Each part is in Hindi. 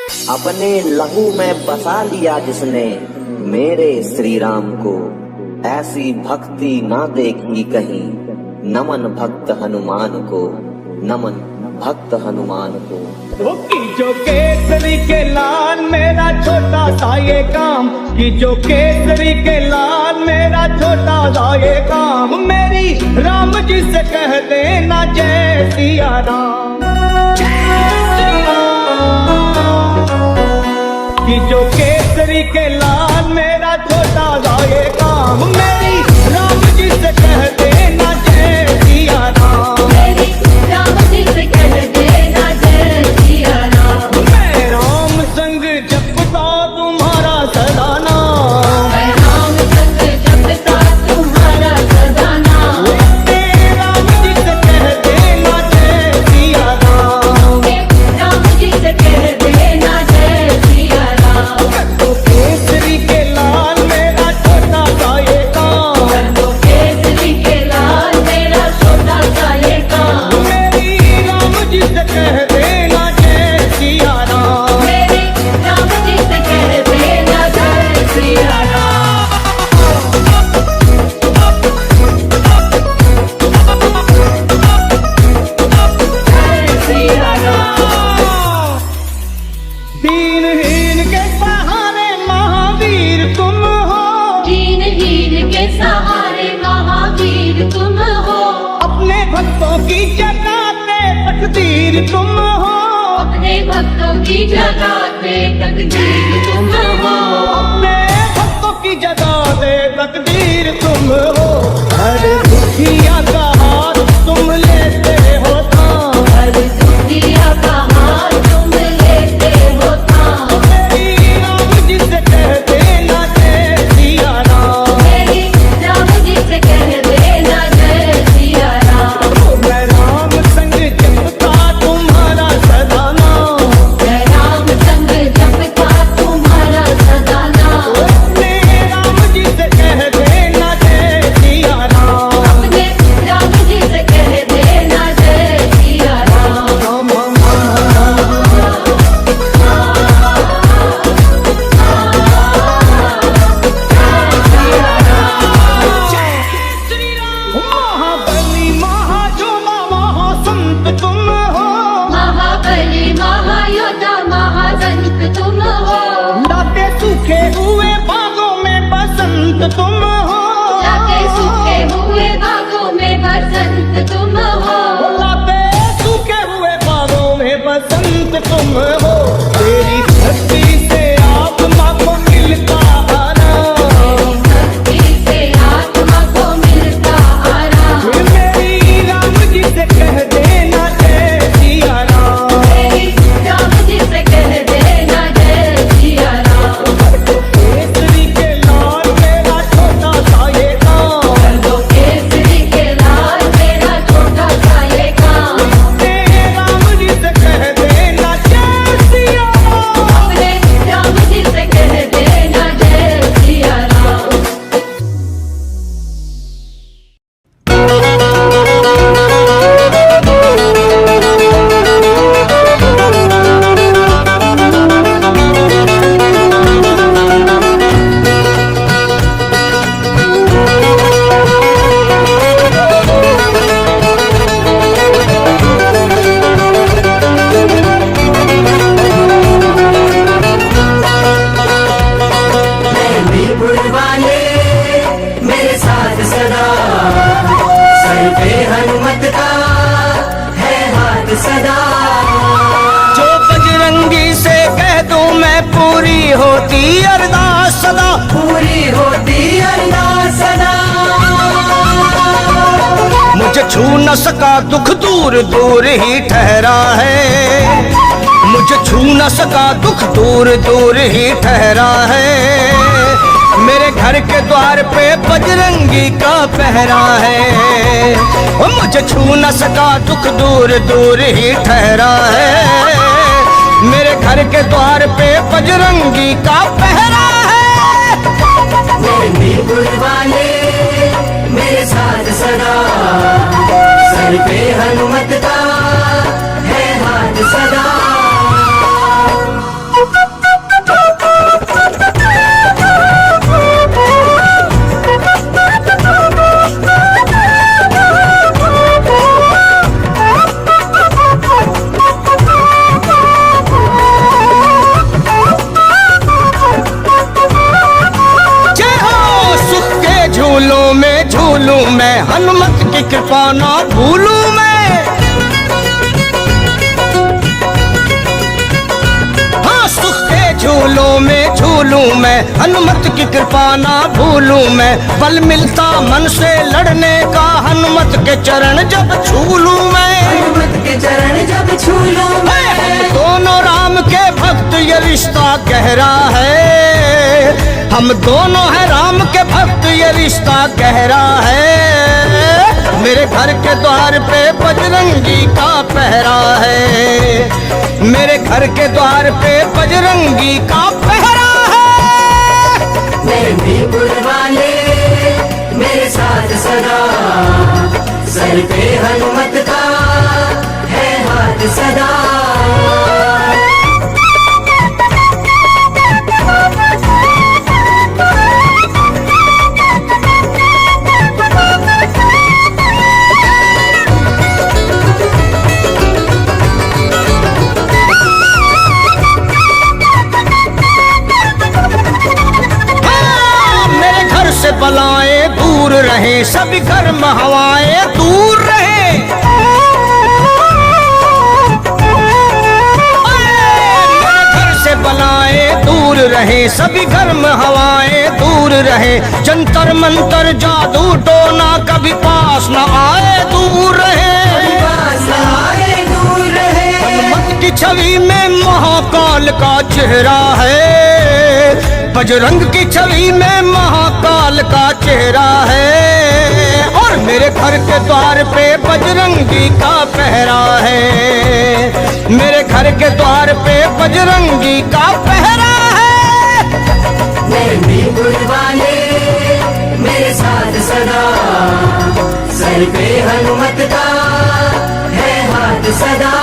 अपने लहू में बसा लिया जिसने मेरे श्री राम को, ऐसी भक्ति ना देखी कहीं। नमन भक्त हनुमान को, नमन भक्त हनुमान को। जो केसरी के लाल मेरा छोटा सा ये काम, कि जो केसरी के लाल मेरा छोटा सा ये काम, मेरी राम जी से कह देना जय सिया राम। कि जो केसरी के लाल मेरा छोटा सा ये काम, मेरी राम जी से कह देना जय सिया राम। मेरी राम जी से कह देना जय सिया राम। मैं राम संग जपता तुम्हारा सदा नाम, मैं राम संग जपता तुम्हारा सदा नाम। राम जी से कह देना जय सिया राम। राम जी से कह देना जय सिया राम। तो केसरी के लाल मेरा छोटा सा ये काम, तो केसरी के लाल मेरा छोटा सा ये काम, मेरी राम जी से कह देना जय सिया राम। मेरी राम जी से कह देना जय सिया राम। जय सिया राम। दीनहीन के सहारे महावीर तुम हो, दीनहीन के सहारे महावीर तुम हो। अपने भक्तों की जगाते तकदीर तुम हो, अपने भक्तों की जगाते तकदीर तुम हो। अपने भक्तों की जगाते तकदीर तुम हो। हर दुखिया का हाथ तुम लेते हो थाम, हर दुखिया का हाथ तुम लेते हो थाम। मेरी राम जी से कह देना जय सिया राम। मेरी राम जी से कह देना जय सिया राम। मैं राम संग जपता तुम्हारा सदा नाम, मैं राम संग जपता तुम्हारा सदा नाम। अपने राम जी से कह देना जय सिया राम। अपने राम जी से कह देना जय सिया राम। महाबली महाजोमा महासंत तुम हो, महाबली महायोद्धा महासंत तुम हो। लाते सूखे हुए बागों में बसंत तुम हो, लाते सूखे हुए बागों में बसंत तुम हो। लाते सूखे हुए बागों में बसंत तुम हो। तेरी भक्ति से आत्मा को मिलता आराम, भक्ति से आत्मा को मिलता आराम। मेरी राम जी से कह देना जय सिया राम। मेरी राम जी से कह देना जय सिया राम। केसरी के लाल मेरा छोटा सा ये काम, तो केसरी के लाल मेरा छोटा सा ये काम, मेरे राम जी से कह देना जय सिया राम। अपने राम जी से कह देना जय सिया राम। मीरपुर वाले मेरे साथ सदा, सर पे हनुमत का है हाथ सदा। जो बजरंगी से कह दूं मैं पूरी होती अरदास सदा, पूरी होती अरदास सदा। मुझे छू न सका दुख दूर दूर ही ठहरा है, मुझे छू न सका दुख दूर दूर ही ठहरा है। मेरे घर के द्वार पे बजरंगी का पहरा है, मुझे छू न सका दुख दूर दूर ही ठहरा है। मेरे घर के द्वार पे बजरंगी का पहरा है। मेरे मीरपुर वाले मेरे साथ सदा, सर पे हनुमत का है हाथ सदा। झूलूं मैं, हनुमत की कृपा ना भूलूं मैं। हाँ, सुख के झूलों में झूलूं मैं, हनुमत की कृपा ना भूलूं मैं। बल मिलता मन से लड़ने का, हनुमत के चरण जब छू लूं मैं। हनुमत के चरण जब छू लूं मैं। हम दोनों राम के भक्त, ये रिश्ता गहरा है। हम दोनों हैं राम के भक्त, ये रिश्ता गहरा है। मेरे घर के द्वार पे बजरंगी का पहरा है। मेरे घर के द्वार पे बजरंगी का पहरा है। मेरे मीरपुर वाले मेरे साथ सदा, सर पे हनुमत का है हाथ सदा। बलाएं दूर रहे, सभी गर्म हवाएं दूर रहे। मेरे घर से बलाएं दूर रहे, सभी गर्म हवाएं दूर रहे। जंतर मंतर जादू टोना कभी पास न आए, दूर रहे। हनुमत की छवि में महाकाल का चेहरा है। बजरंग की छवि में महाकाल का चेहरा है। और मेरे घर के द्वार पे बजरंगी का पहरा है। मेरे घर के द्वार पे बजरंगी का पहरा है। मेरे मीरपुर वाले मेरे साथ सदा, सर पे हनुमत का है हाथ सदा।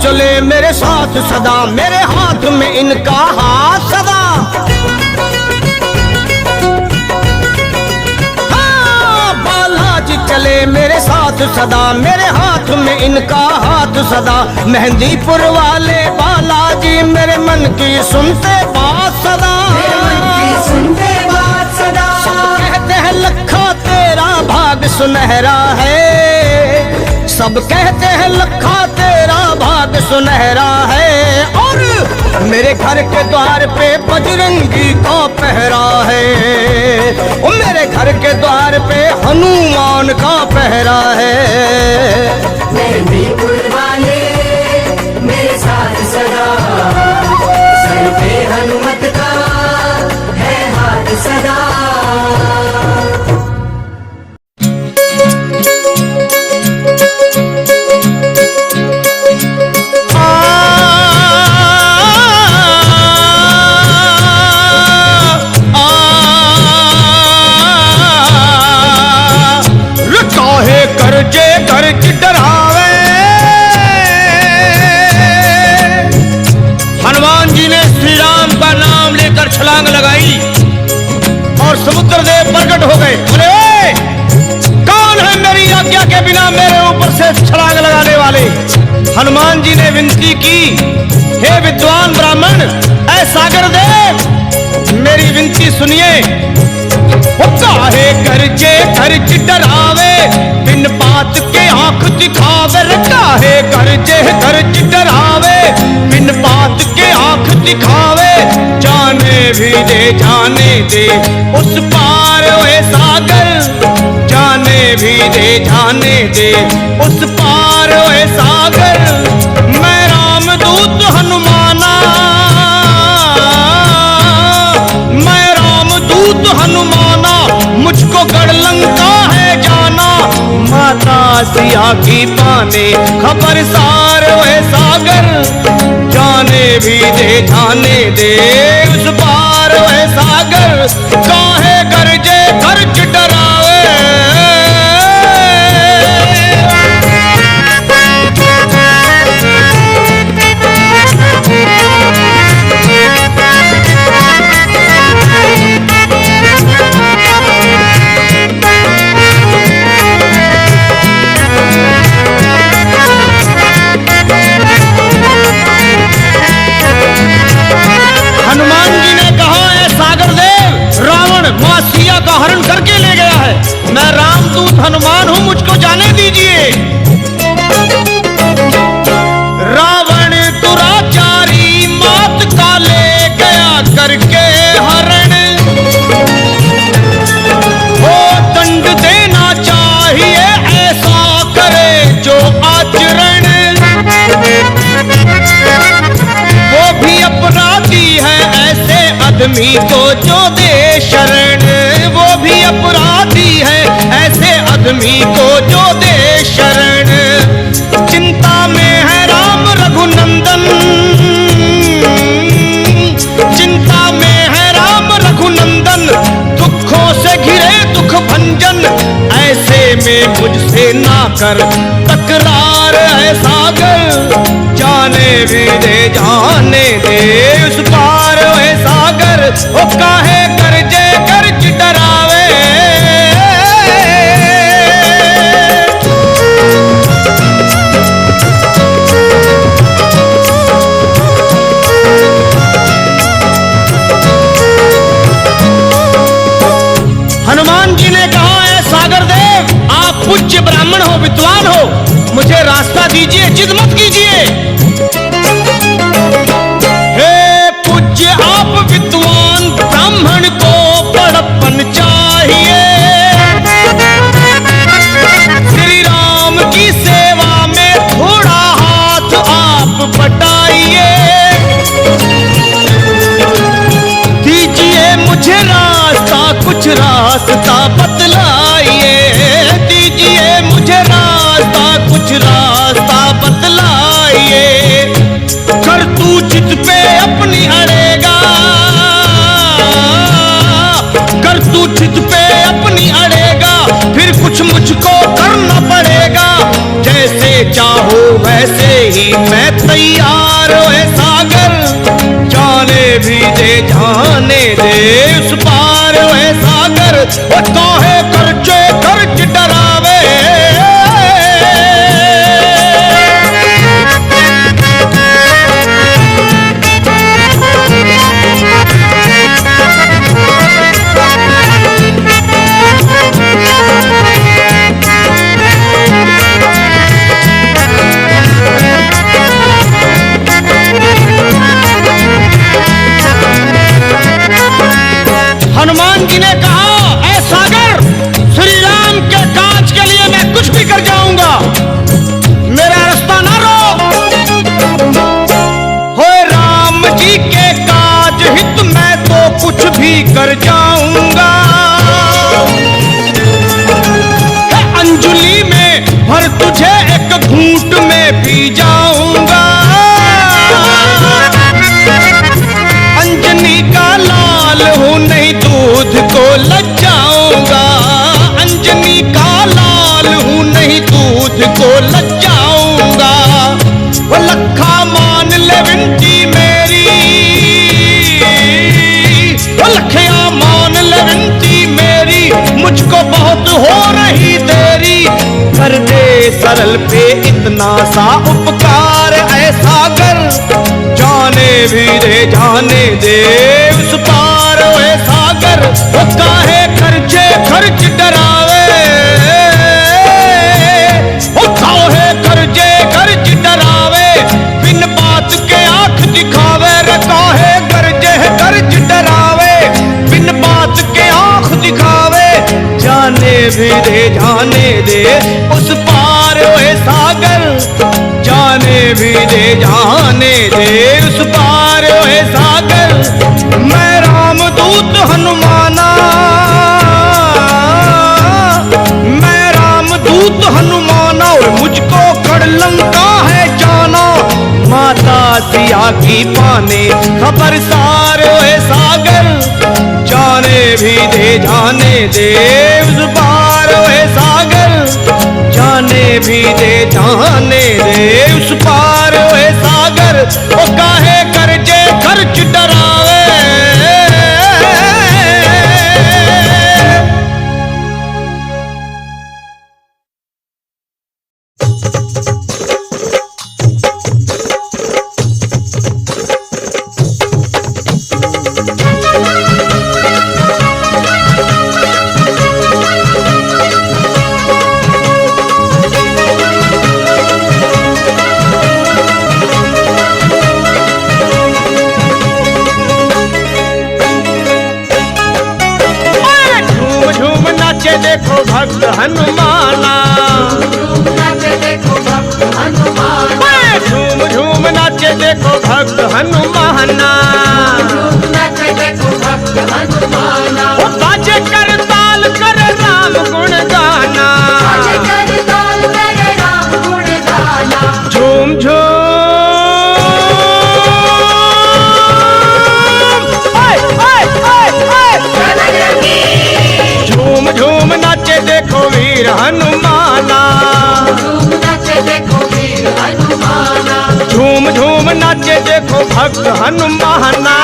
चले मेरे साथ सदा, मेरे हाथ में इनका हाथ सदा। हाँ, बालाजी चले मेरे साथ सदा, मेरे हाथ में इनका हाथ सदा। मेहंदीपुर वाले बालाजी मेरे मन की सुनते बात सदा। सुनते बात सदा। सब कहते हैं लखा तेरा भाग सुनहरा है। सब कहते हैं लखा तेरा भाग सुनहरा है। और मेरे घर के द्वार पे बजरंगी का पहरा है। और मेरे घर के द्वार पे हनुमान का पहरा है। मेरे मीरपुर वाले मेरे साथ सदा, सर पे हनुमत का है हाथ सदा। छलांग लगाई और समुद्र देव प्रकट हो गए। बोले ओए, कौन है मेरी आज्ञा के बिना मेरे ऊपर से छलांग लगाने वाले? हनुमान जी ने विनती की, हे विद्वान ब्राह्मण, ऐ सागर देव, मेरी विनती सुनिए। काहे गरजे गरज डरावे, बिन बात के आंख दिखावे। काहे गरजे गरज डरावे, बिन बात के आंख दिखावे। जाने भी दे उस पार वे सागर। जाने भी दे उस पार वे सागर। मैं रामदूत हनुमाना, मैं रामदूत हनुमाना, मुझको गढ़लंका है जाना। माता सिया की पाने खबरसार वे सागर। जाने भी दे उस पार वे सागर। काहे गरजे गरज डरावे। विद्वान हूं, मुझको जाने दीजिए। रावण दुराचारी मात का ले गया करके हरण, वो दंड देना चाहिए ऐसा करे जो आचरण। वो भी अपराधी है ऐसे आदमी को जो दे शरण, वो भी अपराधी है ऐसे आदमी को जो दे शरण। चिंता में है राम रघुनंदन, चिंता में है राम रघुनंदन, दुखों से घिरे दुख भंजन। ऐसे में मुझसे ना कर तकरार है सागर, जाने भी दे जाने दे उस पार है सागर। ओ काहे करजे कर्ज डरावे, हनुमान जी ने कहा है सागर देव, आप पूज्य ब्राह्मण हो, विद्वान हो, मुझे रास्ता दीजिए, जिद मत कीजिए। हे पूज्य आप विद्वान ब्राह्मण को बड़प्पन चाहिए, श्री राम की सेवा में थोड़ा हाथ आप बटाइए। दीजिए मुझे रास्ता, कुछ रास्ता बतलाइए, दीजिए मुझे रास्ता, कुछ रास्ता बतलाइए। कर तू जिद पे अपनी अड़ेगा, कर तू जिद पे अपनी अड़ेगा, फिर कुछ मुझको करना पड़ेगा। जैसे चाहो वैसे ही मैं तैयार है सागर, जाने भी दे जाने दे उस पार है सागर। वो काहे कर्जे कर्ज डरावे, हनुमान जी ने कहा ऐ सागर, श्री राम के काज के लिए मैं कुछ भी कर जाऊंगा, मेरा रास्ता ना रोक। हो राम जी के काज हित मैं तो कुछ भी कर जाऊंगा। अंजलि में भर तुझे एक घूंट में पी जाऊंगा, अंजनी का लाल हूं नहीं दूध को लज्जाऊंगा, अंजनी का लाल हूं नहीं दूध को लज्जाऊंगा। वो लखा मान ले विनती मेरी, वो लखिया मान ले विनती मेरी, मुझको बहुत हो रही देरी। कर दे सरल पे इतना सा उपकार ऐसा कर, जाने भी दे जाने दे उस पार है सागर। वो काहे खर्चे खर्च डरावे, वो काहे खर्चे खर्च डरावे, बिन बात के आंख दिखावे। रे काहे खर्चे खर्च डरावे, बिन बात के आंख दिखावे। जाने भी दे जाने दे उस पार है सागर, जाने भी दे जाने दे उस पार है सागर। मैं रामदूत हनुमाना, मैं रामदूत हनुमाना, और मुझको कड़लंका है जाना। माता सिया की पाने खबरसार है सागर, जाने भी दे जाने दे उस पार है सागर, जाने भी दे जाने दे उस पार है सागर। ओ काहे करजे खर्च डरावे, भक्त हनुमाना। झूम नाचे देखो भक्त हनुमाना। झूम झूम नाचे देखो भक्त हनुमाना। झूम नाचे देखो भक्त हनुमाना। बाजे कर ताल कर राम गुण गाना। बाजे कर ताल कर राम गुण गाना। झूम झूम झूम झूम नाचे देखो वीर हनुमाना। झूम नाचे देखो वीर हनुमाना। झूम झूम नाचे देखो भक्त हनुमाना।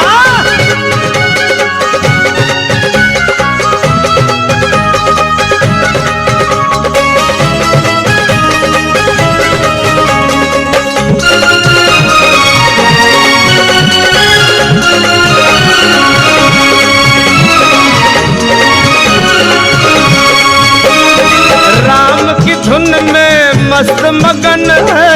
राम की धुन में मस्त मगन है,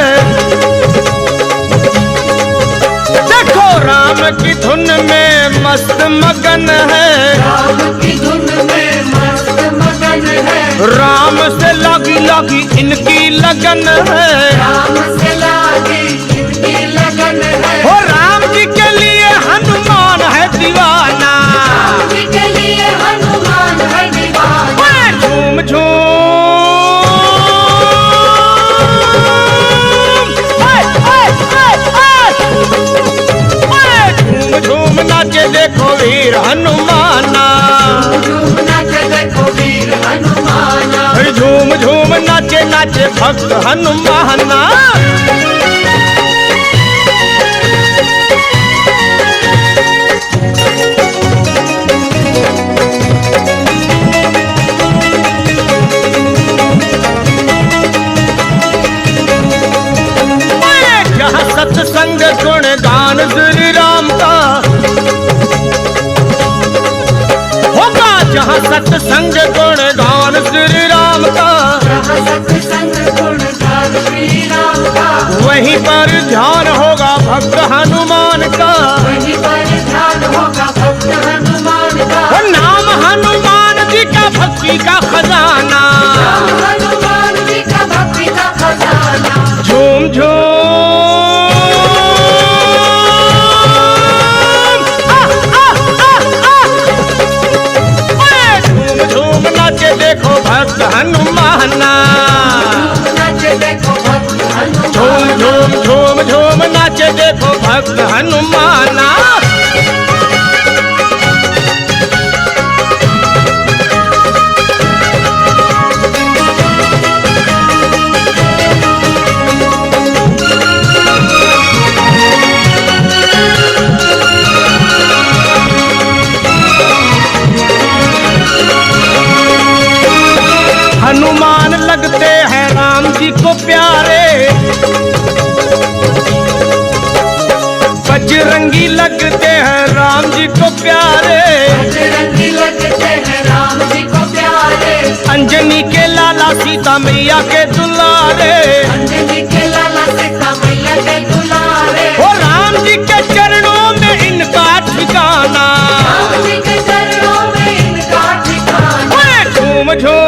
देखो राम की धुन में मस्त मगन है। राम की धुन में मस्त मगन है। राम से लगी लगी इनकी लगन है। राम से लागी इनकी लगन है। हो राम जी के लिए हनुमान है दीवाना। राम जी के लिए हनुमान है दीवाना। झूम झूम झूम झूम नाचे देखो वीर हनुमाना। झूम नाचे देखो वीर हनुमाना। झूम झूम नाचे नाचे भक्त हनुमाना। जहाँ सत्संग गुण गान श्री राम का होगा, जहाँ सत्संग गुण गान श्री राम का, जहाँ सत्संग गुण गान श्री राम का, वहीं पर ध्यान होगा भक्त हनुमान का। वहीं पर ध्यान होगा भक्त हनुमान का। वो नाम हनुमान जी का भक्ति का खजाना। राम हनुमान जी का भक्ति का खजाना। झूम झूम झूम झूम नाचे देखो भक्त हनुमाना। झूम नाचे देखो भक्त झूम हनुमाना। झूम झूम झूम नाचे देखो भक्त हनुमाना। हनुमान लगते हैं राम जी को प्यारे, बजरंगी लगते हैं राम जी को प्यारे। बजरंगी लगते हैं राम जी को प्यारे। अंजनी के लाला सीता मैया के दुलारे। अंजनी के लाला सीता मैया के दुलारे। ओ राम जी के चरणों में इनका ठिकाना। राम जी के चरणों में इनका ठिकाना। झूम झूम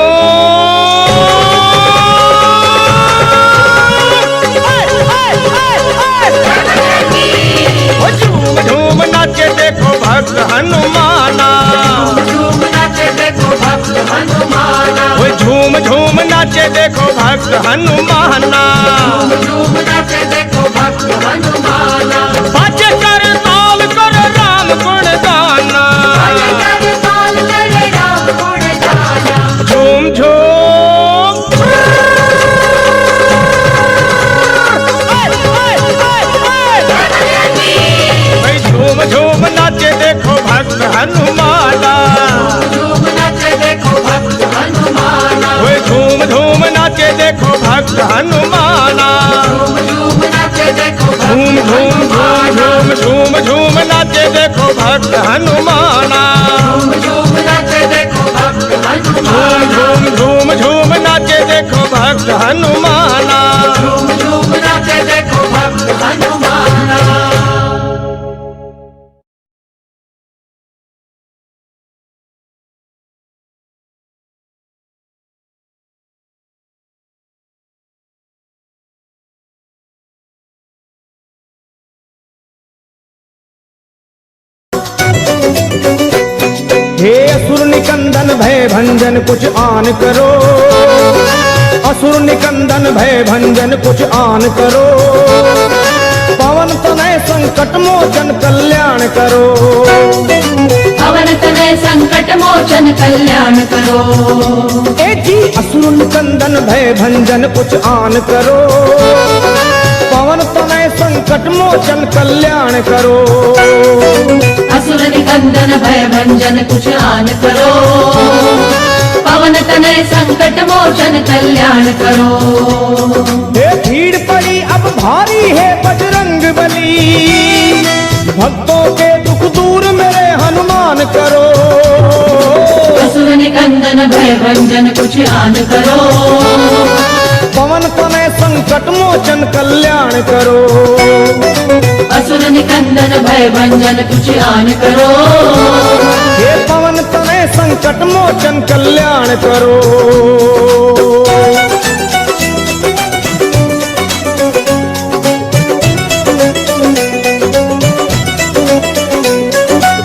झूम झूम नाचे देखो भक्त हनुमाना। झूम नाचे देखो भक्त हनुमाना। झूम झूम नाचे देखो भक्त हनुमाना। झूम नाचे देखो भक्त हनुमाना। बाजे कर ताल कर राम गुण गाना। बाजे कर ताल कर राम गुण गाना। झूम झूम झूम झूम नाचे देखो भक्त हनुमाना। झूम नाचे देखो भक्त हनुमाना। झूम झूम नाचे देखो भक्त हनुमाना। झूम नाचे देखो झूम भक्त झूम हनुमाना। झूम झूम झूम नाचे देखो भक्त हनुमाना। झूम नाचे देखो भक्त हनुमाना। झूम झूम झूम नाचे देखो भक्त हनुमाना। झूम नाचे देखो भक्त हनुमाना। असुर निकंदन भय भंजन कुछ आन करो, असुर निकंदन भय भंजन कुछ आन करो, पवन तनय संकट मोचन कल्याण करो, पवन तनय संकट मोचन कल्याण करो। ए जी असुर निकंदन भय भंजन कुछ आन करो, पवन तनय संकट मोचन कल्याण करो, असुर निकंदन भय भंजन कुछ आन करो, पवन तनय संकट मोचन कल्याण करो। हे भीड़ पड़ी अब भारी है बजरंग बली, भक्तों के दुख दूर मेरे हनुमान करो, असुर निकंदन भय भंजन कुछ आन करो, पवन तनय संकट मोचन कल्याण करो, असुर निकंदन भय भंजन कुछ आन करो, हे पवन तनय संकट मोचन कल्याण करो।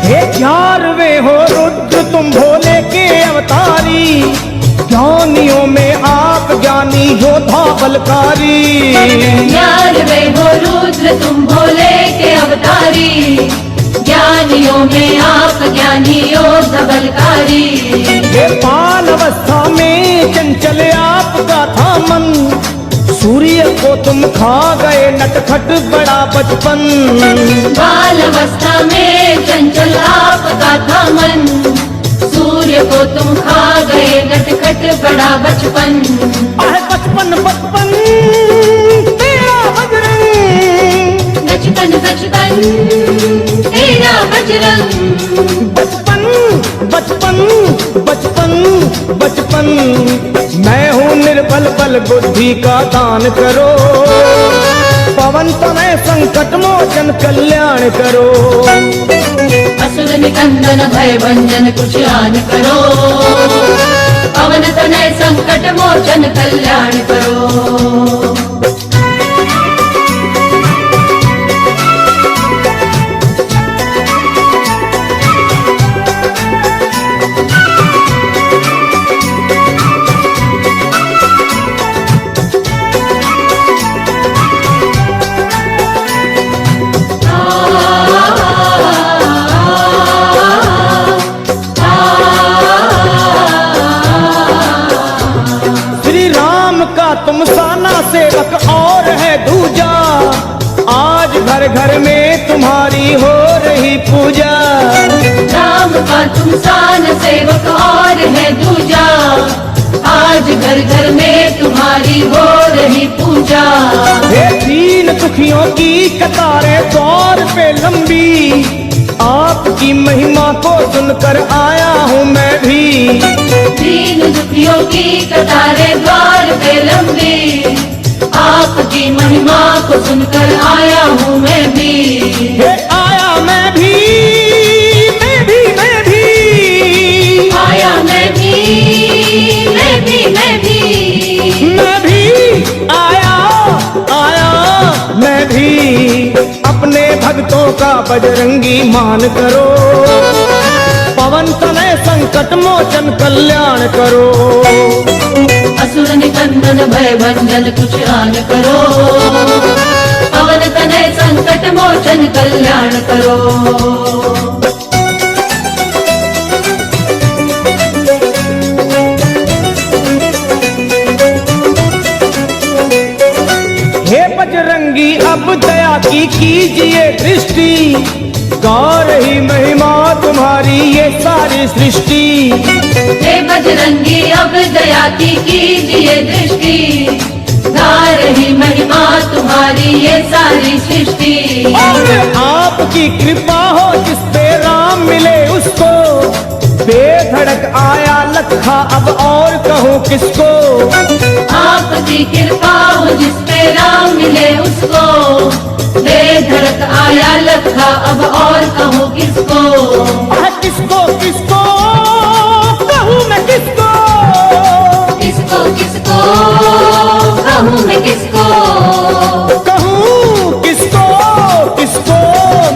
हे 11वें हो रुद्र तुम भोले के अवतारी, ज्ञानियों में आप ज्ञानी योद्धा बलकारी, 11वें हो रुद्र तुम भोले के अवतारी, ज्ञानियों में आप ज्ञानी योद्धा बलकारी। हे बाल अवस्था में चंचल आपका था मन, सूर्य को तुम खा गए नटखट बड़ा बचपन, बाल अवस्था में चंचल आपका था मन, सूर्य को तुम खा गए नटखट बड़ा बचपन। आहे बचपन बचपन तेरा बजरंग, बचपन बचपन तेरा बजरंग, बचपन बचपन बचपन बचपन, मैं हूँ निर्बल बल बुद्धि का दान करो, पवन तनय संकट मोचन कल्याण करो, असुर निकंदन भय भंजन कुछ आन करो, पवन तनय संकट मोचन कल्याण करो। तुम साना सेवक और है दूजा, आज घर घर में तुम्हारी हो रही पूजा, राम का तुम सान सेवक और है दूजा, आज घर घर में तुम्हारी हो रही पूजा। हे दीन दुखियों की कतारें द्वार पे लंबी, आपकी महिमा को सुनकर आया हूँ मैं भी, दीन दुखियों की कतारें द्वार पे लंबी, आपकी महिमा को सुनकर आया हूँ मैं भी, हे आया मैं भी मैं भी मैं भी, आया मैं भी मैं भी मैं भी, मैं भी आया आया मैं भी, अपने भक्तों का बजरंगी मान करो, पवन तनय संकट मोचन कल्याण करो, असुर निकंदन भय भंजन कुछ आन करो, पवन तनय संकट मोचन कल्याण करो। हे बजरंगी अब दया की कीजिए दृष्टि, गा रही महिमा तुम्हारी ये सारी सृष्टि, हे बजरंगी अब दया की कीजिए दृष्टि, गा रही महिमा तुम्हारी ये सारी सृष्टि, और आपकी कृपा हो जिस पे राम मिले उसको, बेधड़क आया लखा अब और कहूँ किसको, आपकी कृपा हो जिस पे राम मिले उसको, बेधड़क आया लखा अब और कहूँ किसको, किसको किसको कहूँ मैं किसको, किसको किसको कहूँ मैं किसको, कहूँ किसको किसको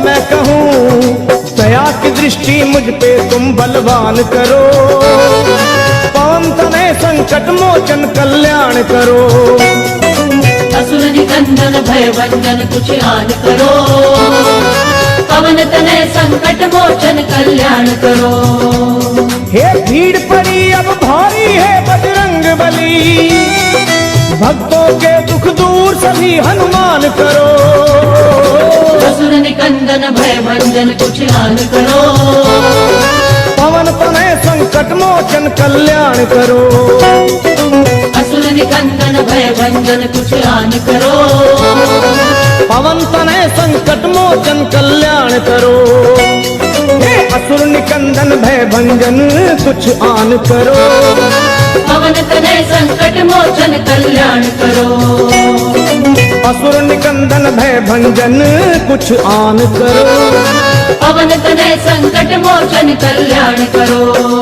मैं कहूँ, दया की दृष्टि मुझ पे तुम बलवान करो, पवन तनय संकट मोचन कल्याण करो। असुर निकंदन भय भंजन कुछ आन करो, पवन तनय संकट मोचन कल्याण करो। हे भीड़ पड़ी अब भारी है बजरंग बली, भक्तों के दुख दूर सभी हनुमान करो। असुर निकंदन भय भंजन कुछ आन करो, पवन तनय संकट मोचन कल्याण करो। असुर निकंदन भय भंजन कुछ आन करो, पवन तनय संकट मोचन कल्याण करो। हे असुर निकंदन भय भंजन कुछ आन करो, पवन तनय संकट मोचन कल्याण करो। असुर निकंदन भय भंजन कुछ आन करो, पवन तनय संकट मोचन कल्याण करो।